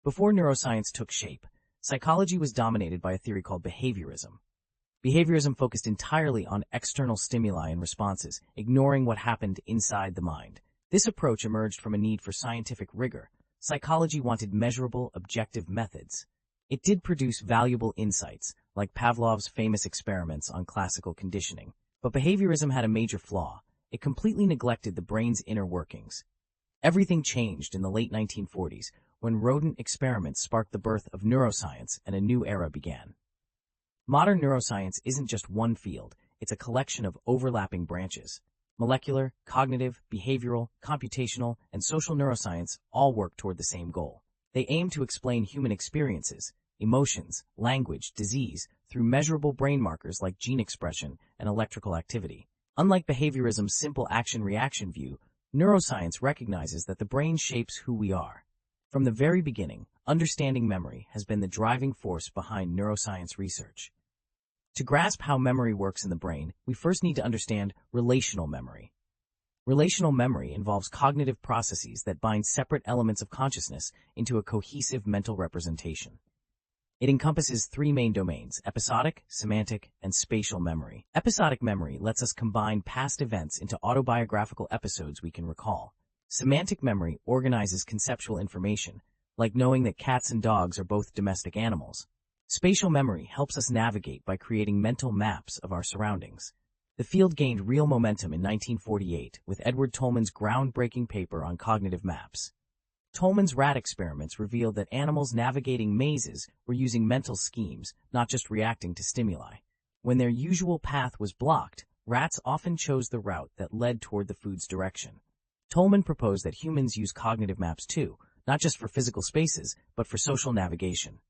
Before neuroscience took shape, psychology was dominated by a theory called behaviorism. Behaviorism focused entirely on external stimuli and responses, ignoring what happened inside the mind. This approach emerged from a need for scientific rigor. Psychology wanted measurable, objective methods. It did produce valuable insights, like Pavlov's famous experiments on classical conditioning. But behaviorism had a major flaw. It completely neglected the brain's inner workings. Everything changed in the late 1940s, when rodent experiments sparked the birth of neuroscience and a new era began. Modern neuroscience isn't just one field, it's a collection of overlapping branches. Molecular, cognitive, behavioral, computational, and social neuroscience all work toward the same goal. They aim to explain human experiences, emotions, language, disease, through measurable brain markers like gene expression and electrical activity. Unlike behaviorism's simple action-reaction view, neuroscience recognizes that the brain shapes who we are. From the very beginning, understanding memory has been the driving force behind neuroscience research. To grasp how memory works in the brain, we first need to understand relational memory. Relational memory involves cognitive processes that bind separate elements of consciousness into a cohesive mental representation. It encompasses three main domains: episodic, semantic, and spatial memory. Episodic memory lets us combine past events into autobiographical episodes we can recall. Semantic memory organizes conceptual information, like knowing that cats and dogs are both domestic animals. Spatial memory helps us navigate by creating mental maps of our surroundings. The field gained real momentum in 1948 with Edward Tolman's groundbreaking paper on cognitive maps. Tolman's rat experiments revealed that animals navigating mazes were using mental schemes, not just reacting to stimuli. When their usual path was blocked, rats often chose the route that led toward the food's direction. Tolman proposed that humans use cognitive maps too, not just for physical spaces, but for social navigation.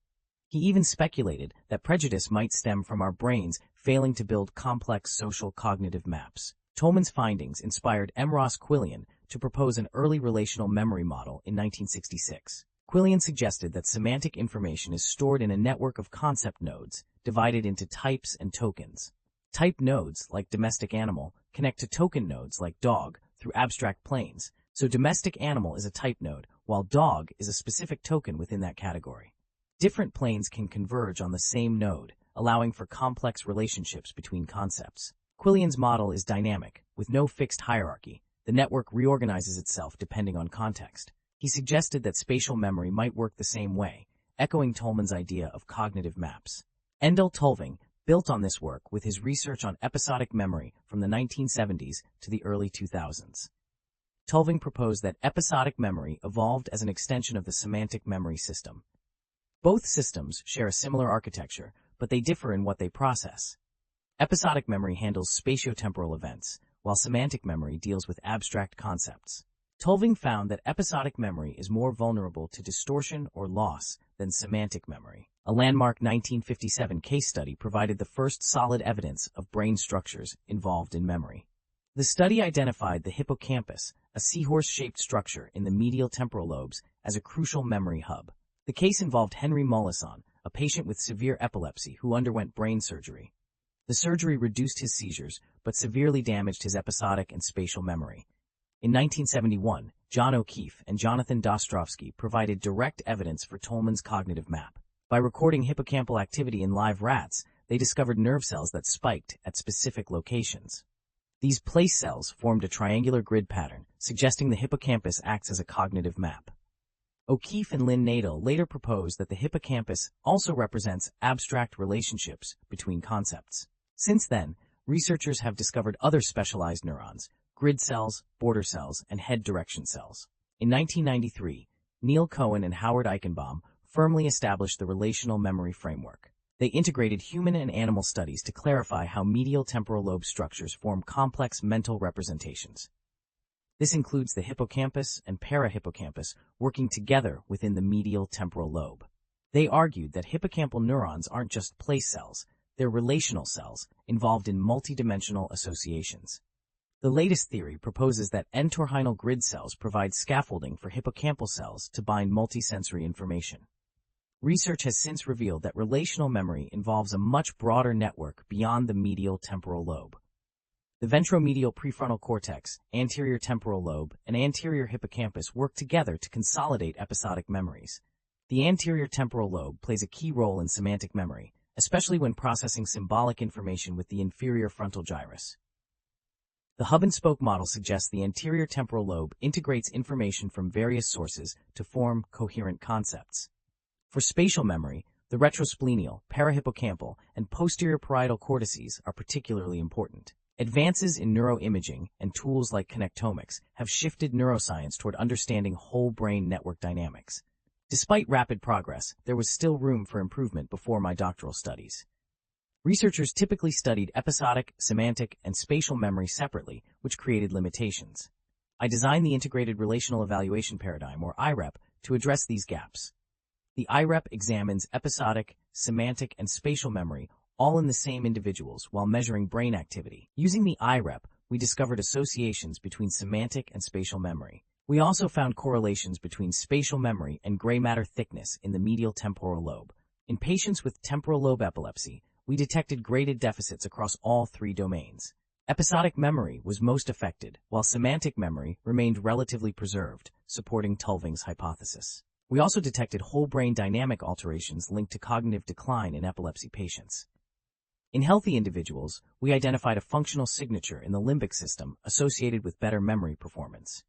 He even speculated that prejudice might stem from our brains failing to build complex social cognitive maps. Tolman's findings inspired M. Ross Quillian to propose an early relational memory model in 1966. Quillian suggested that semantic information is stored in a network of concept nodes, divided into types and tokens. Type nodes, like domestic animal, connect to token nodes, like dog, through abstract planes, so domestic animal is a type node, while dog is a specific token within that category. Different planes can converge on the same node, allowing for complex relationships between concepts. Quillian's model is dynamic, with no fixed hierarchy. The network reorganizes itself depending on context. He suggested that spatial memory might work the same way, echoing Tolman's idea of cognitive maps. Endel Tulving built on this work with his research on episodic memory from the 1970s to the early 2000s. Tulving proposed that episodic memory evolved as an extension of the semantic memory system. Both systems share a similar architecture, but they differ in what they process. Episodic memory handles spatiotemporal events, while semantic memory deals with abstract concepts. Tulving found that episodic memory is more vulnerable to distortion or loss than semantic memory. A landmark 1957 case study provided the first solid evidence of brain structures involved in memory. The study identified the hippocampus, a seahorse-shaped structure in the medial temporal lobes, as a crucial memory hub. The case involved Henry Mollison, a patient with severe epilepsy who underwent brain surgery. The surgery reduced his seizures, but severely damaged his episodic and spatial memory. In 1971, John O'Keefe and Jonathan Dostrovsky provided direct evidence for Tolman's cognitive map. By recording hippocampal activity in live rats, they discovered nerve cells that spiked at specific locations. These place cells formed a triangular grid pattern, suggesting the hippocampus acts as a cognitive map. O'Keefe and Lynn Nadel later proposed that the hippocampus also represents abstract relationships between concepts. Since then, researchers have discovered other specialized neurons, grid cells, border cells, and head direction cells. In 1993, Neil Cohen and Howard Eichenbaum firmly established the relational memory framework. They integrated human and animal studies to clarify how medial temporal lobe structures form complex mental representations. This includes the hippocampus and parahippocampus working together within the medial temporal lobe. They argued that hippocampal neurons aren't just place cells, they're relational cells involved in multidimensional associations. The latest theory proposes that entorhinal grid cells provide scaffolding for hippocampal cells to bind multisensory information. Research has since revealed that relational memory involves a much broader network beyond the medial temporal lobe. The ventromedial prefrontal cortex, anterior temporal lobe, and anterior hippocampus work together to consolidate episodic memories. The anterior temporal lobe plays a key role in semantic memory, especially when processing symbolic information with the inferior frontal gyrus. The hub-and-spoke model suggests the anterior temporal lobe integrates information from various sources to form coherent concepts. For spatial memory, the retrosplenial, parahippocampal, and posterior parietal cortices are particularly important. Advances in neuroimaging and tools like connectomics have shifted neuroscience toward understanding whole brain network dynamics. Despite rapid progress, there was still room for improvement before my doctoral studies. Researchers typically studied episodic, semantic, and spatial memory separately, which created limitations. I designed the Integrated Relational Evaluation Paradigm, or IREP, to address these gaps. The IREP examines episodic, semantic, and spatial memory all in the same individuals while measuring brain activity. Using the IREP, we discovered associations between semantic and spatial memory. We also found correlations between spatial memory and gray matter thickness in the medial temporal lobe. In patients with temporal lobe epilepsy, we detected graded deficits across all three domains. Episodic memory was most affected, while semantic memory remained relatively preserved, supporting Tulving's hypothesis. We also detected whole brain dynamic alterations linked to cognitive decline in epilepsy patients. In healthy individuals, we identified a functional signature in the limbic system associated with better memory performance.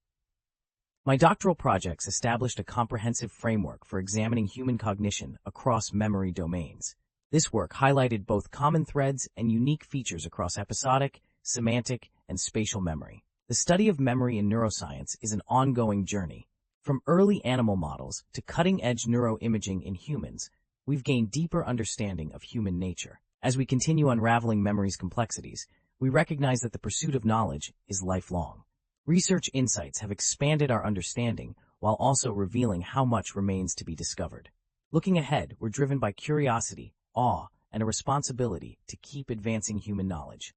My doctoral projects established a comprehensive framework for examining human cognition across memory domains. This work highlighted both common threads and unique features across episodic, semantic, and spatial memory. The study of memory in neuroscience is an ongoing journey. From early animal models to cutting-edge neuroimaging in humans, we've gained deeper understanding of human nature. As we continue unraveling memory's complexities, we recognize that the pursuit of knowledge is lifelong. Research insights have expanded our understanding while also revealing how much remains to be discovered. Looking ahead, we're driven by curiosity, awe, and a responsibility to keep advancing human knowledge.